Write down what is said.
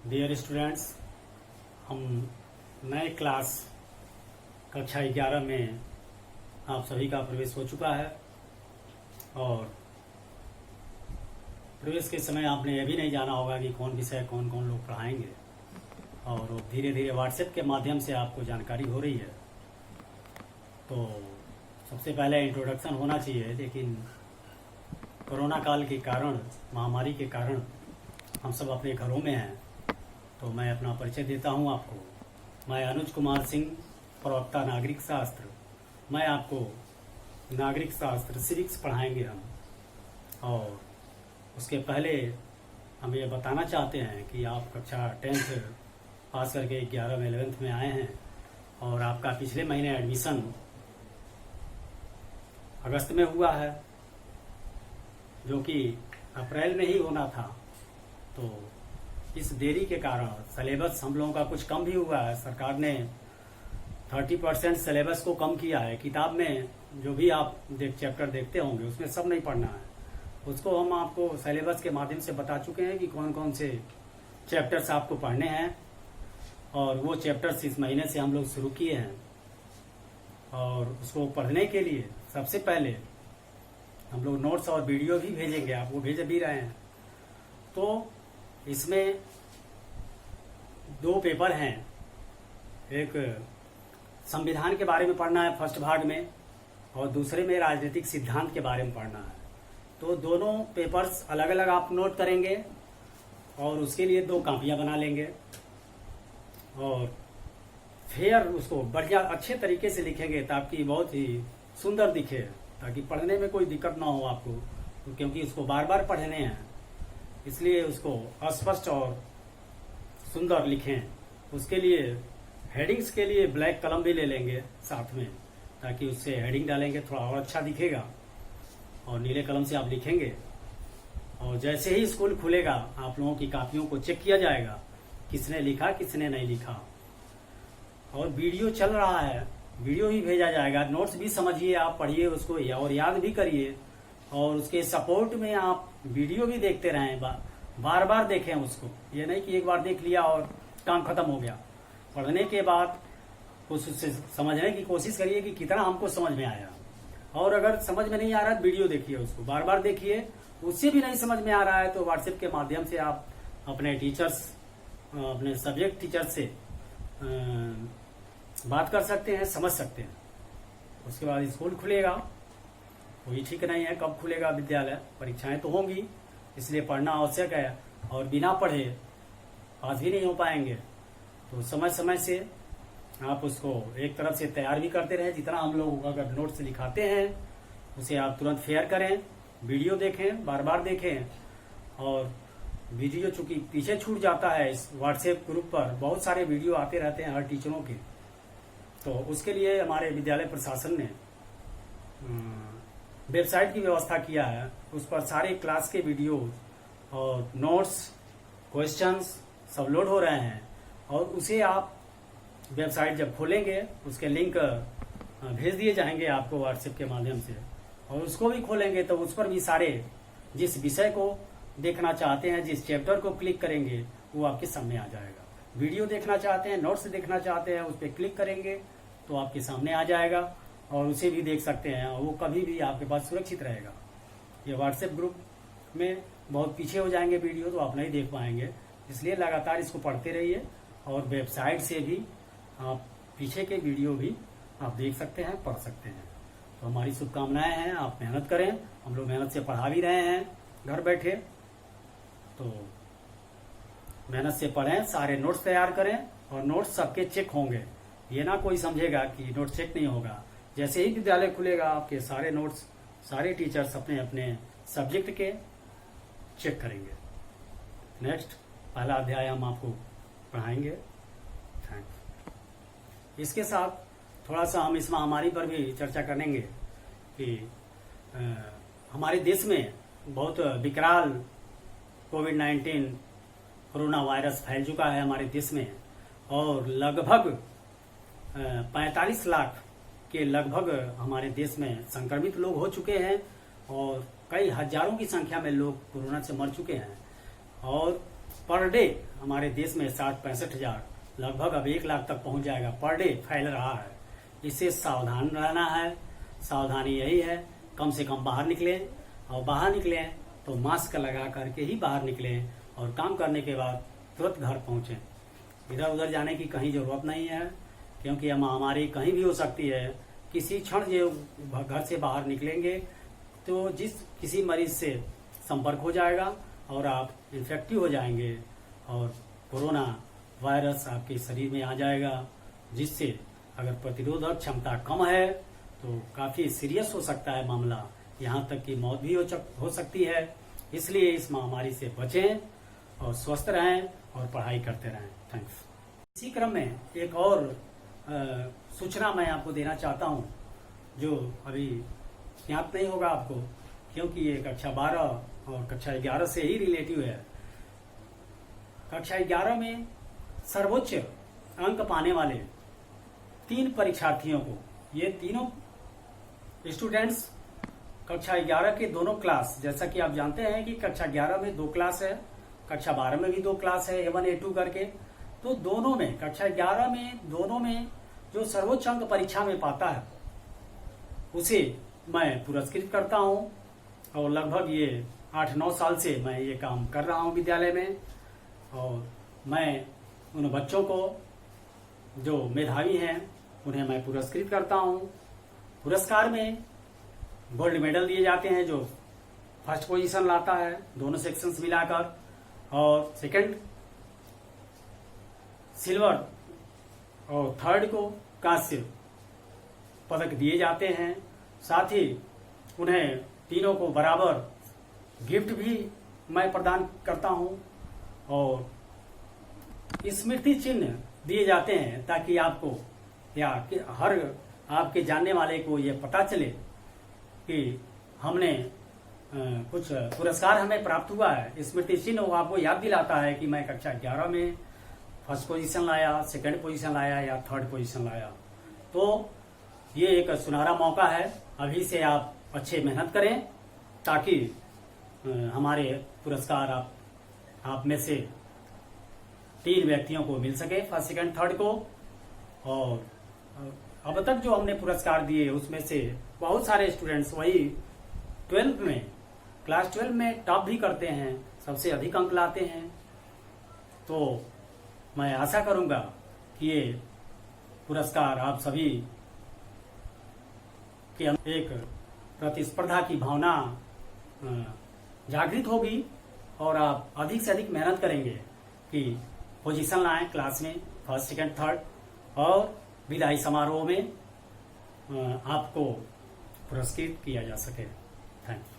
Dear students, हम नए class कक्षा 11 में आप सभी का प्रवेश हो चुका है। और प्रवेश के समय आपने यह भी नहीं जाना होगा कि कौन विषय कौन कौन लोग पढ़ाएंगे, और धीरे धीरे व्हाट्सएप के माध्यम से आपको जानकारी हो रही है। तो सबसे पहले इंट्रोडक्शन होना चाहिए, लेकिन कोरोना काल के कारण, महामारी के कारण हम सब अपने घरों में हैं। तो मैं अपना परिचय देता हूं आपको। मैं अनुज कुमार सिंह, प्रवक्ता नागरिक शास्त्र। मैं आपको नागरिक शास्त्र सिविक्स पढ़ाएंगे हम। और उसके पहले हम ये बताना चाहते हैं कि आप कक्षा 10th पास करके 11 में 11th में आए हैं, और आपका पिछले महीने एडमिशन अगस्त में हुआ है, जो कि अप्रैल में ही होना था। तो इस देरी के कारण सिलेबस हम लोगों का कुछ कम भी हुआ है। सरकार ने 30% सिलेबस को कम किया है। किताब में जो भी आप चैप्टर देखते होंगे उसमें सब नहीं पढ़ना है। उसको हम आपको सिलेबस के माध्यम से बता चुके हैं कि कौन कौन से चैप्टर्स आपको पढ़ने हैं, और वो चैप्टर्स इस महीने से हम लोग शुरू किए हैं। और उसको पढ़ने के लिए सबसे पहले हम लोग नोट्स और वीडियो भी भेजेंगे, आपको भेज भी रहे हैं। तो इसमें 2 पेपर हैं। एक संविधान के बारे में पढ़ना है फर्स्ट भाग में, और दूसरे में राजनीतिक सिद्धांत के बारे में पढ़ना है। तो दोनों पेपर्स अलग अलग आप नोट करेंगे, और उसके लिए 2 कॉपियां बना लेंगे, और फिर उसको बढ़िया अच्छे तरीके से लिखेंगे ताकि बहुत ही सुंदर दिखे, ताकि पढ़ने में कोई दिक्कत ना हो आपको, क्योंकि उसको बार बार पढ़ने हैं। इसलिए उसको अस्पष्ट और सुंदर लिखें। उसके लिए हेडिंग्स के लिए ब्लैक कलम भी ले लेंगे साथ में, ताकि उससे हेडिंग डालेंगे थोड़ा और अच्छा दिखेगा, और नीले कलम से आप लिखेंगे। और जैसे ही स्कूल खुलेगा आप लोगों की कॉपियों को चेक किया जाएगा, किसने लिखा किसने नहीं लिखा। और वीडियो चल रहा है, वीडियो ही भेजा जाएगा। नोट्स भी समझिए, आप पढ़िए उसको और याद भी करिए, और उसके सपोर्ट में आप वीडियो भी देखते रहें, बार बार देखें उसको। ये नहीं कि एक बार देख लिया और काम खत्म हो गया। पढ़ने के बाद उससे समझने की कोशिश करिए कि कितना हमको समझ में आया। और अगर समझ में नहीं आ रहा है वीडियो देखिए, उसको बार बार देखिए। उससे भी नहीं समझ में आ रहा है तो व्हाट्सएप के माध्यम से आप अपने टीचर्स, अपने सब्जेक्ट टीचर से बात कर सकते हैं, समझ सकते हैं। उसके बाद स्कूल खुलेगा, कोई ठीक नहीं है कब खुलेगा विद्यालय, परीक्षाएं तो होंगी, इसलिए पढ़ना आवश्यक है। और बिना पढ़े पास भी नहीं हो पाएंगे। तो समय समय से आप उसको एक तरफ से तैयार भी करते रहे। जितना हम लोग अगर नोट्स लिखाते हैं उसे आप तुरंत शेयर करें, वीडियो देखें, बार बार देखें। और वीडियो चूंकि पीछे छूट जाता है, इस व्हाट्सएप ग्रुप पर बहुत सारे वीडियो आते रहते हैं हर टीचरों के। तो उसके लिए हमारे विद्यालय प्रशासन ने वेबसाइट की व्यवस्था किया है। उस पर सारे क्लास के वीडियो और नोट्स, क्वेश्चंस सब लोड हो रहे हैं। और उसे आप वेबसाइट जब खोलेंगे उसके लिंक भेज दिए जाएंगे आपको व्हाट्सएप के माध्यम से, और उसको भी खोलेंगे तो उस पर भी सारे जिस विषय को देखना चाहते हैं, जिस चैप्टर को क्लिक करेंगे वो आपके सामने आ जाएगा। वीडियो देखना चाहते हैं, नोट्स देखना चाहते हैं, उस पर क्लिक करेंगे तो आपके सामने आ जाएगा, और उसे भी देख सकते हैं। और वो कभी भी आपके पास सुरक्षित रहेगा। ये व्हाट्सएप ग्रुप में बहुत पीछे हो जाएंगे वीडियो, तो आप नहीं देख पाएंगे। इसलिए लगातार इसको पढ़ते रहिए, और वेबसाइट से भी आप पीछे के वीडियो भी आप देख सकते हैं, पढ़ सकते हैं। तो हमारी शुभकामनाएं हैं, आप मेहनत करें। हम लोग मेहनत से पढ़ा भी रहे हैं घर बैठे। तो मेहनत से पढ़ें, सारे नोट्स तैयार करें, और नोट्स सबके चेक होंगे। ये ना कोई समझेगा कि नोट चेक नहीं होगा। जैसे ही विद्यालय खुलेगा आपके सारे नोट्स, सारे टीचर्स अपने अपने सब्जेक्ट के चेक करेंगे। नेक्स्ट पहला अध्याय हम आपको पढ़ाएंगे। थैंक्स। इसके साथ थोड़ा सा हम इस महामारी पर भी चर्चा करेंगे कि हमारे देश में बहुत विकराल कोविड-19 कोरोना वायरस फैल चुका है हमारे देश में, और लगभग 45 लाख के लगभग हमारे देश में संक्रमित लोग हो चुके हैं, और कई हजारों की संख्या में लोग कोरोना से मर चुके हैं। और पर डे हमारे देश में 60-65 हजार, लगभग अब 1 लाख तक पहुंच जाएगा पर डे फैल रहा है। इससे सावधान रहना है। सावधानी यही है, कम से कम बाहर निकलें, और बाहर निकलें तो मास्क लगा करके ही बाहर निकलें, और काम करने के बाद तुरंत घर पहुंचें। इधर उधर जाने की कहीं जरूरत नहीं है, क्योंकि यह महामारी कहीं भी हो सकती है। किसी क्षण जो घर से बाहर निकलेंगे तो किसी मरीज से संपर्क हो जाएगा और आप इन्फेक्टिव हो जाएंगे, और कोरोना वायरस आपके शरीर में आ जाएगा, जिससे अगर प्रतिरोधक क्षमता कम है तो काफी सीरियस हो सकता है मामला, यहाँ तक कि मौत भी हो सकती है। इसलिए इस महामारी से बचें और स्वस्थ रहें और पढ़ाई करते रहें। थैंक्स। इसी क्रम में एक और सूचना मैं आपको देना चाहता हूँ, जो अभी ज्ञात नहीं होगा आपको, क्योंकि ये कक्षा 12 और कक्षा 11 से ही रिलेटिव है। कक्षा 11 में सर्वोच्च अंक पाने वाले 3 परीक्षार्थियों को, ये तीनों स्टूडेंट्स कक्षा 11 के दोनों क्लास, जैसा कि आप जानते हैं कि कक्षा 11 में 2 क्लास है, कक्षा 12 में भी 2 क्लास है, A1 A2 करके। तो दोनों में, कक्षा 11 में दोनों में जो सर्वोच्च अंक परीक्षा में पाता है उसे मैं पुरस्कृत करता हूं, और लगभग ये 8-9 साल से मैं ये काम कर रहा हूं विद्यालय में। और मैं उन बच्चों को जो मेधावी हैं उन्हें मैं पुरस्कृत करता हूं। पुरस्कार में गोल्ड मेडल दिए जाते हैं जो फर्स्ट पोजीशन लाता है दोनों सेक्शंस मिलाकर, और सेकंड सिल्वर और थर्ड को कांस्य पदक दिए जाते हैं। साथ ही उन्हें तीनों को बराबर गिफ्ट भी मैं प्रदान करता हूं, और स्मृति चिन्ह दिए जाते हैं, ताकि आपको या हर आपके जानने वाले को ये पता चले कि हमने कुछ पुरस्कार हमें प्राप्त हुआ है। स्मृति चिन्ह वो आपको याद दिलाता है कि मैं कक्षा 11 में फर्स्ट पोजीशन लाया, सेकंड पोजीशन लाया या थर्ड पोजीशन लाया। तो ये एक सुनहरा मौका है, अभी से आप अच्छे मेहनत करें, ताकि हमारे पुरस्कार आप में से 3 व्यक्तियों को मिल सके, फर्स्ट सेकंड थर्ड को। और अब तक जो हमने पुरस्कार दिए उसमें से बहुत सारे स्टूडेंट्स वही 12th में, क्लास 12 में टॉप भी करते हैं, सबसे अधिक अंक लाते हैं। तो मैं आशा करूंगा कि ये पुरस्कार आप सभी के एक प्रतिस्पर्धा की भावना जागृत होगी, और आप अधिक से अधिक मेहनत करेंगे कि पोजीशन लाएं क्लास में फर्स्ट सेकंड थर्ड, और विदाई समारोह में आपको पुरस्कृत किया जा सके। Thank you.